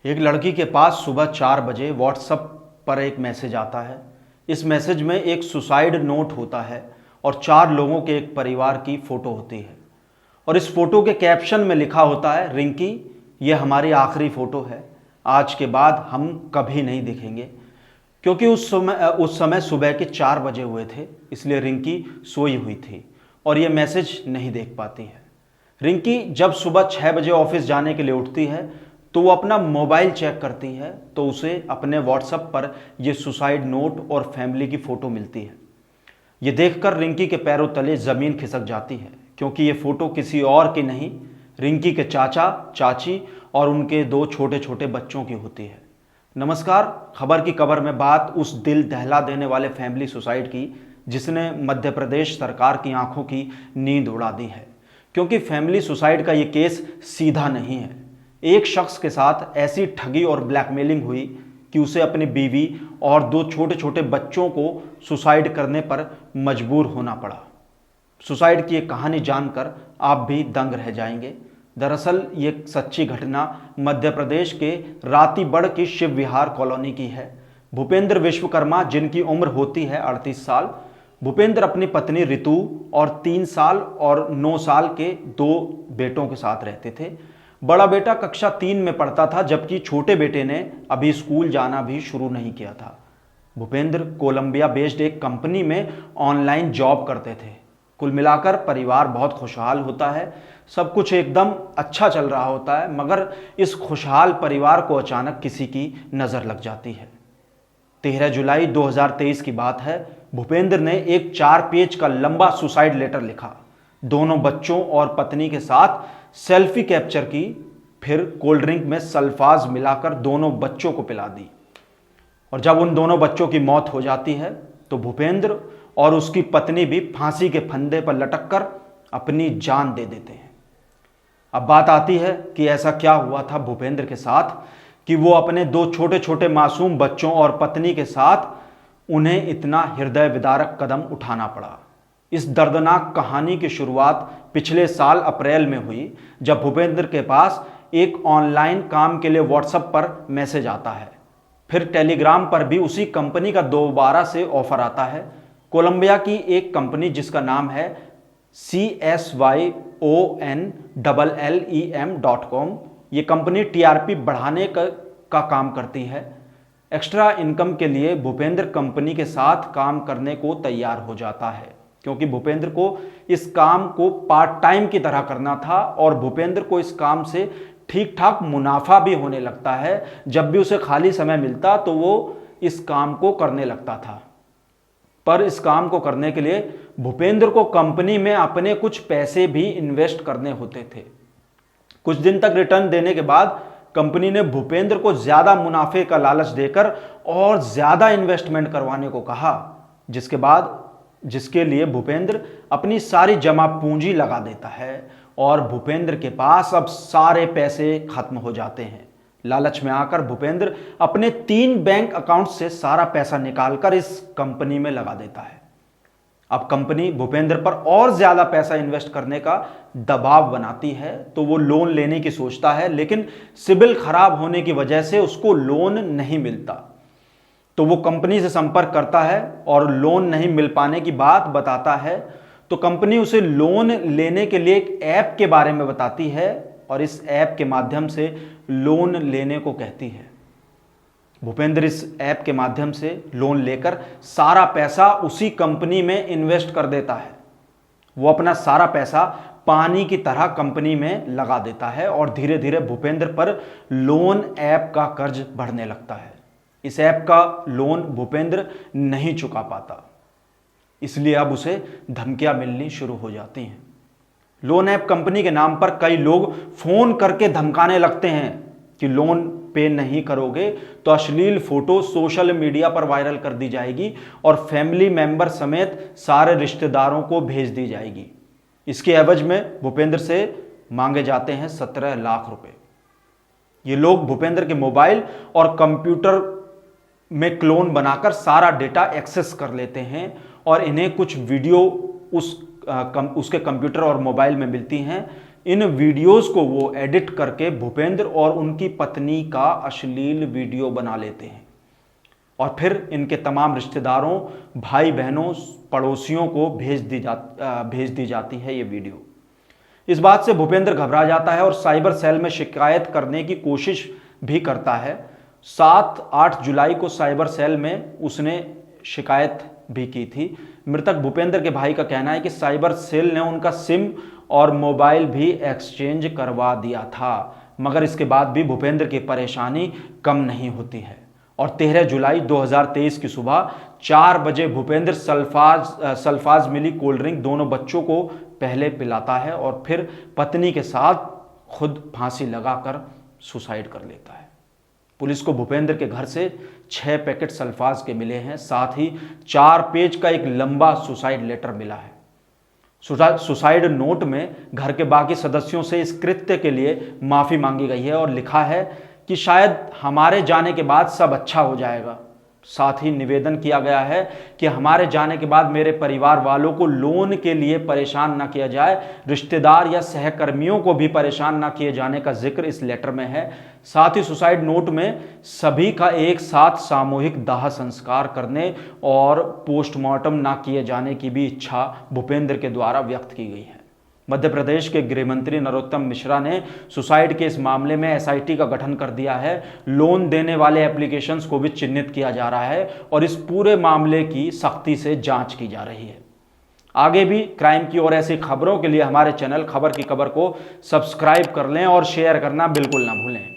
एक लड़की के पास सुबह 4 बजे व्हाट्सएप पर एक मैसेज आता है। इस मैसेज में एक सुसाइड नोट होता है और 4 लोगों के एक परिवार की फ़ोटो होती है। और इस फोटो के कैप्शन में लिखा होता है, रिंकी ये हमारी आखिरी फ़ोटो है, आज के बाद हम कभी नहीं दिखेंगे। क्योंकि उस समय सुबह के 4 बजे हुए थे, इसलिए रिंकी सोई हुई थी और ये मैसेज नहीं देख पाती है। रिंकी जब सुबह 6 बजे ऑफिस जाने के लिए उठती है तो वो अपना मोबाइल चेक करती है तो उसे अपने व्हाट्सएप पर यह सुसाइड नोट और फैमिली की फ़ोटो मिलती है। ये देखकर रिंकी के पैरों तले ज़मीन खिसक जाती है, क्योंकि ये फ़ोटो किसी और की नहीं, रिंकी के चाचा चाची और उनके 2 छोटे छोटे बच्चों की होती है। नमस्कार, खबर की कबर में बात उस दिल दहला देने वाले फैमिली सुसाइड की जिसने मध्य प्रदेश सरकार की आंखों की नींद उड़ा दी है। क्योंकि फैमिली सुसाइड का ये केस सीधा नहीं है। एक शख्स के साथ ऐसी ठगी और ब्लैकमेलिंग हुई कि उसे अपनी बीवी और 2 छोटे छोटे बच्चों को सुसाइड करने पर मजबूर होना पड़ा। सुसाइड की ये कहानी जानकर आप भी दंग रह जाएंगे। दरअसल ये सच्ची घटना मध्य प्रदेश के रातीबड़ की शिव विहार कॉलोनी की है। भूपेंद्र विश्वकर्मा, जिनकी उम्र होती है 38 साल, भूपेंद्र अपनी पत्नी रितु और 3 साल और 9 साल के 2 बेटों के साथ रहते थे। बड़ा बेटा कक्षा 3 में पढ़ता था, जबकि छोटे बेटे ने अभी स्कूल जाना भी शुरू नहीं किया था। भूपेंद्र कोलंबिया बेस्ड एक कंपनी में ऑनलाइन जॉब करते थे। कुल मिलाकर परिवार बहुत खुशहाल होता है, सब कुछ एकदम अच्छा चल रहा होता है। मगर इस खुशहाल परिवार को अचानक किसी की नज़र लग जाती है। 13 जुलाई 2023 की बात है। भूपेंद्र ने एक 4 पेज का लंबा सुसाइड लेटर लिखा, दोनों बच्चों और पत्नी के साथ सेल्फी कैप्चर की, फिर कोल्ड ड्रिंक में सल्फाज मिलाकर दोनों बच्चों को पिला दी। और जब उन दोनों बच्चों की मौत हो जाती है तो भूपेंद्र और उसकी पत्नी भी फांसी के फंदे पर लटककर अपनी जान दे देते हैं। अब बात आती है कि ऐसा क्या हुआ था भूपेंद्र के साथ कि वो अपने 2 छोटे छोटे मासूम बच्चों और पत्नी के साथ उन्हें इतना हृदय विदारक कदम उठाना पड़ा। इस दर्दनाक कहानी की शुरुआत पिछले साल अप्रैल में हुई, जब भूपेंद्र के पास एक ऑनलाइन काम के लिए व्हाट्सएप पर मैसेज आता है। फिर टेलीग्राम पर भी उसी कंपनी का दोबारा से ऑफर आता है। कोलंबिया की एक कंपनी जिसका नाम है CSYONLLEM.com। ये कंपनी TRP बढ़ाने का काम करती है। एक्स्ट्रा इनकम के लिए भूपेंद्र कंपनी के साथ काम करने को तैयार हो जाता है, क्योंकि भूपेंद्र को इस काम को पार्ट टाइम की तरह करना था और भूपेंद्र को इस काम से ठीक ठाक मुनाफा भी होने लगता है। जब भी उसे खाली समय मिलता तो वो इस काम को करने लगता था। पर इस काम को करने के लिए भूपेंद्र को कंपनी में अपने कुछ पैसे भी इन्वेस्ट करने होते थे। कुछ दिन तक रिटर्न देने के बाद कंपनी ने भूपेंद्र को ज्यादा मुनाफे का लालच देकर और ज्यादा इन्वेस्टमेंट करवाने को कहा, जिसके लिए भूपेंद्र अपनी सारी जमा पूंजी लगा देता है और भूपेंद्र के पास अब सारे पैसे खत्म हो जाते हैं। लालच में आकर भूपेंद्र अपने 3 बैंक अकाउंट से सारा पैसा निकालकर इस कंपनी में लगा देता है। अब कंपनी भूपेंद्र पर और ज्यादा पैसा इन्वेस्ट करने का दबाव बनाती है तो वो लोन लेने की सोचता है, लेकिन सिबिल खराब होने की वजह से उसको लोन नहीं मिलता। तो वो कंपनी से संपर्क करता है और लोन नहीं मिल पाने की बात बताता है। तो कंपनी उसे लोन लेने के लिए एक ऐप के बारे में बताती है और इस ऐप के माध्यम से लोन लेने को कहती है। भूपेंद्र इस ऐप के माध्यम से लोन लेकर सारा पैसा उसी कंपनी में इन्वेस्ट कर देता है। वो अपना सारा पैसा पानी की तरह कंपनी में लगा देता है और धीरे धीरे भूपेंद्र पर लोन ऐप का कर्ज बढ़ने लगता है। इस ऐप का लोन भूपेंद्र नहीं चुका पाता, इसलिए अब उसे धमकियां मिलनी शुरू हो जाती हैं। लोन ऐप कंपनी के नाम पर कई लोग फोन करके धमकाने लगते हैं कि लोन पे नहीं करोगे तो अश्लील फोटो सोशल मीडिया पर वायरल कर दी जाएगी और फैमिली मेंबर समेत सारे रिश्तेदारों को भेज दी जाएगी। इसके एवज में भूपेंद्र से मांगे जाते हैं 17 लाख रुपए। ये लोग भूपेंद्र के मोबाइल और कंप्यूटर में क्लोन बनाकर सारा डेटा एक्सेस कर लेते हैं और इन्हें कुछ वीडियो उसके कंप्यूटर और मोबाइल में मिलती हैं इन वीडियोस को वो एडिट करके भूपेंद्र और उनकी पत्नी का अश्लील वीडियो बना लेते हैं और फिर इनके तमाम रिश्तेदारों, भाई बहनों, पड़ोसियों को भेज दी जाती है ये वीडियो। इस बात से भूपेंद्र घबरा जाता है और साइबर सेल में शिकायत करने की कोशिश भी करता है। 7-8 जुलाई को साइबर सेल में उसने शिकायत भी की थी। मृतक भूपेंद्र के भाई का कहना है कि साइबर सेल ने उनका सिम और मोबाइल भी एक्सचेंज करवा दिया था, मगर इसके बाद भी भूपेंद्र की परेशानी कम नहीं होती है और 13 जुलाई 2023 की सुबह 4 बजे भूपेंद्र सल्फाज मिली कोल्ड ड्रिंक दोनों बच्चों को पहले पिलाता है और फिर पत्नी के साथ खुद फांसी लगाकर सुसाइड कर लेता है। पुलिस को भूपेंद्र के घर से 6 पैकेट सल्फाज के मिले हैं, साथ ही 4 पेज का एक लंबा सुसाइड लेटर मिला है। सुसाइड नोट में घर के बाकी सदस्यों से इस कृत्य के लिए माफी मांगी गई है और लिखा है कि शायद हमारे जाने के बाद सब अच्छा हो जाएगा। साथ ही निवेदन किया गया है कि हमारे जाने के बाद मेरे परिवार वालों को लोन के लिए परेशान ना किया जाए, रिश्तेदार या सहकर्मियों को भी परेशान ना किए जाने का जिक्र इस लेटर में है। साथ ही सुसाइड नोट में सभी का एक साथ सामूहिक दाह संस्कार करने और पोस्टमार्टम ना किए जाने की भी इच्छा भूपेंद्र के द्वारा व्यक्त की गई है। मध्य प्रदेश के गृह मंत्री नरोत्तम मिश्रा ने सुसाइड के इस मामले में एसआईटी का गठन कर दिया है। लोन देने वाले एप्लीकेशंस को भी चिन्हित किया जा रहा है और इस पूरे मामले की सख्ती से जांच की जा रही है। आगे भी क्राइम की और ऐसी खबरों के लिए हमारे चैनल खबर की खबर को सब्सक्राइब कर लें और शेयर करना बिल्कुल ना भूलें।